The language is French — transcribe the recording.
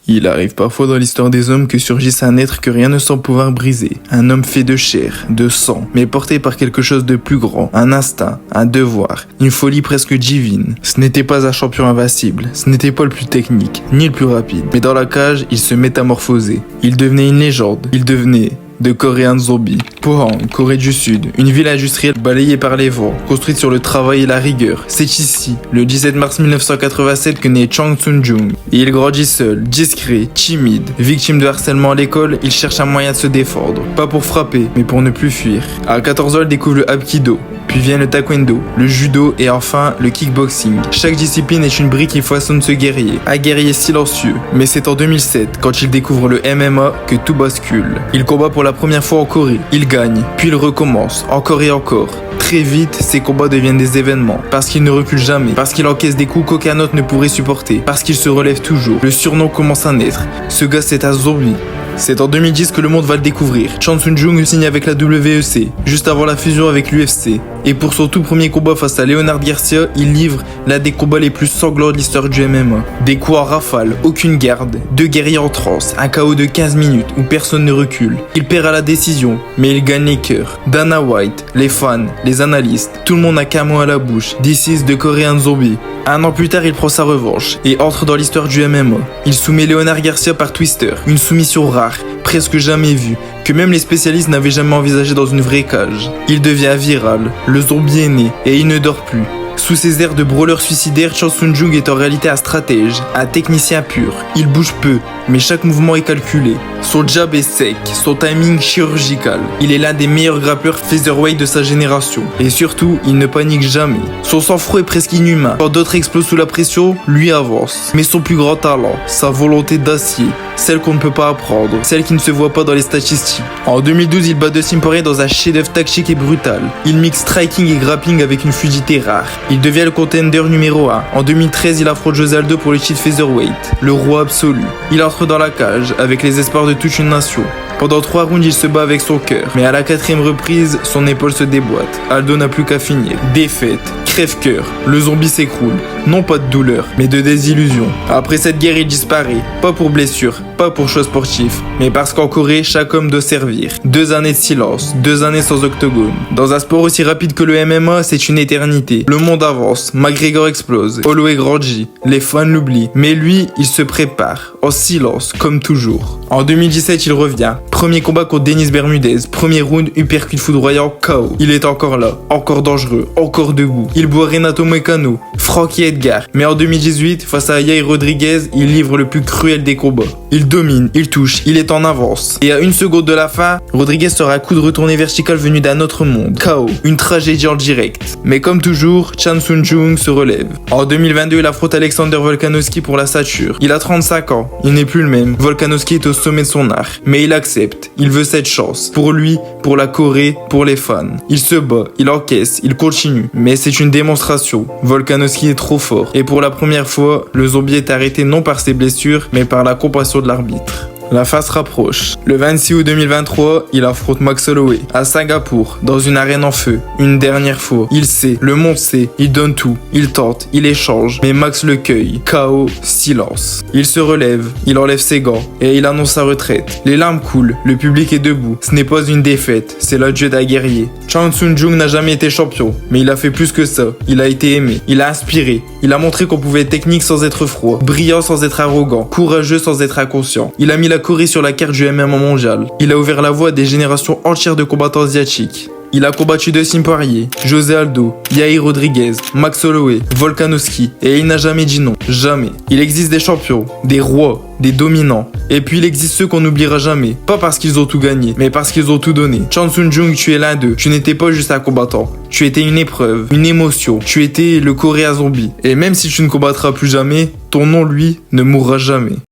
Il arrive parfois dans l'histoire des hommes que surgisse un être que rien ne semble pouvoir briser. Un homme fait de chair, de sang, mais porté par quelque chose de plus grand. Un instinct, un devoir, une folie presque divine. Ce n'était pas un champion invincible, ce n'était pas le plus technique, ni le plus rapide. Mais dans la cage, il se métamorphosait. Il devenait une légende. Il devenait de Korean Zombie. Pohang, Corée du Sud, une ville industrielle balayée par les vents, construite sur le travail et la rigueur. C'est ici, le 17 mars 1987, que naît Chang Sun-jung. Et il grandit seul, discret, timide. Victime de harcèlement à l'école, il cherche un moyen de se défendre. Pas pour frapper, mais pour ne plus fuir. À 14 ans, il découvre le Hapkido. Puis vient le taekwondo, le judo et enfin le kickboxing. Chaque discipline est une brique qui façonne ce guerrier. Un guerrier silencieux. Mais c'est en 2007, quand il découvre le MMA, que tout bascule. Il combat pour la première fois en Corée. Il gagne, puis il recommence, encore et encore. Très vite, ses combats deviennent des événements. Parce qu'il ne recule jamais. Parce qu'il encaisse des coups qu'aucun autre ne pourrait supporter. Parce qu'il se relève toujours. Le surnom commence à naître. Ce gars, c'est un zombie. C'est en 2010 que le monde va le découvrir. Chang Sun-jung signe avec la WEC, juste avant la fusion avec l'UFC. Et pour son tout premier combat face à Leonard Garcia, il livre l'un des combats les plus sanglants de l'histoire du MMA. Des coups en rafale, aucune garde, deux guerriers en transe, un KO de 15 minutes où personne ne recule. Il perd à la décision, mais il gagne les cœurs. Dana White, les fans, les analystes, tout le monde n'a qu'un mot à la bouche. This is the Korean Zombie. Un an plus tard, il prend sa revanche et entre dans l'histoire du MMA. Il soumet Leonard Garcia par Twister, une soumission rare, presque jamais vue, que même les spécialistes n'avaient jamais envisagé dans une vraie cage. Il devient viral, le zombie est né et il ne dort plus. Sous ses airs de brawler suicidaire, Chang Sun-jung est en réalité un stratège, un technicien pur. Il bouge peu, mais chaque mouvement est calculé. Son jab est sec, son timing chirurgical. Il est l'un des meilleurs grappleurs featherweight de sa génération. Et surtout, il ne panique jamais. Son sang-froid est presque inhumain. Quand d'autres explosent sous la pression, lui avance. Mais son plus grand talent, sa volonté d'acier, celle qu'on ne peut pas apprendre, celle qui ne se voit pas dans les statistiques. En 2012, il bat Dustin Poirier dans un chef-d'œuvre tactique et brutal. Il mixe striking et grappling avec une fluidité rare. Il devient le contender numéro 1. En 2013, il affronte José Aldo pour le titre featherweight, le roi absolu. Il entre dans la cage avec les espoirs de toute une nation. Pendant 3 rounds, il se bat avec son cœur. Mais à la 4e reprise, son épaule se déboîte. Aldo n'a plus qu'à finir. Défaite, crève-cœur, le zombie s'écroule. Non pas de douleur, mais de désillusion. Après cette guerre, il disparaît. Pas pour blessure, pas pour choix sportif, mais parce qu'en Corée, chaque homme doit servir. 2 années de silence, 2 années sans octogone. Dans un sport aussi rapide que le MMA, c'est une éternité. Le monde avance, McGregor explose, Holloway grandit, les fans l'oublient. Mais lui, il se prépare, en silence, comme toujours. En 2017, il revient. Premier combat contre Denis Bermudez. Premier round, uppercut foudroyant, KO. Il est encore là, encore dangereux, encore debout. Il boit Renato Moicano, Frankie Edgar. Mais en 2018, face à Yair Rodriguez, il livre le plus cruel des combats. Il domine, il touche, il est en avance. Et à 1 seconde de la fin, Rodriguez sort un coup de retourné vertical venu d'un autre monde. KO, une tragédie en direct. Mais comme toujours, Chang Sun-jung se relève. En 2022, il affronte Alexander Volkanovski pour la ceinture. Il a 35 ans, il n'est plus le même. Volkanovski est au sommet de son art. Mais il accepte, il veut cette chance. Pour lui, pour la Corée, pour les fans. Il se bat, il encaisse, il continue. Mais c'est une démonstration. Volkanovski est trop fort. Et pour la première fois, le zombie est arrêté non par ses blessures, mais par la compassion de l'arbitre. La fin se rapproche. Le 26 août 2023, il affronte Max Holloway à Singapour, dans une arène en feu. Une dernière fois. Il sait, le monde sait, il donne tout, il tente, il échange. Mais Max le cueille. KO, silence. Il se relève, il enlève ses gants et il annonce sa retraite. Les larmes coulent, le public est debout. Ce n'est pas une défaite, c'est l'adieu d'un guerrier. Chang Sun-jung n'a jamais été champion, mais il a fait plus que ça. Il a été aimé, il a inspiré, il a montré qu'on pouvait être technique sans être froid, brillant sans être arrogant, courageux sans être inconscient. Il a mis la Corée sur la carte du MMA mondial. Il a ouvert la voie à des générations entières de combattants asiatiques. Il a combattu Dustin Poirier, José Aldo, Yair Rodriguez, Max Holloway, Volkanovski et il n'a jamais dit non. Jamais. Il existe des champions, des rois, des dominants. Et puis il existe ceux qu'on n'oubliera jamais. Pas parce qu'ils ont tout gagné, mais parce qu'ils ont tout donné. Chang Sun-jung, tu es l'un d'eux. Tu n'étais pas juste un combattant. Tu étais une épreuve, une émotion. Tu étais le Korea Zombie. Et même si tu ne combattras plus jamais, ton nom, lui, ne mourra jamais.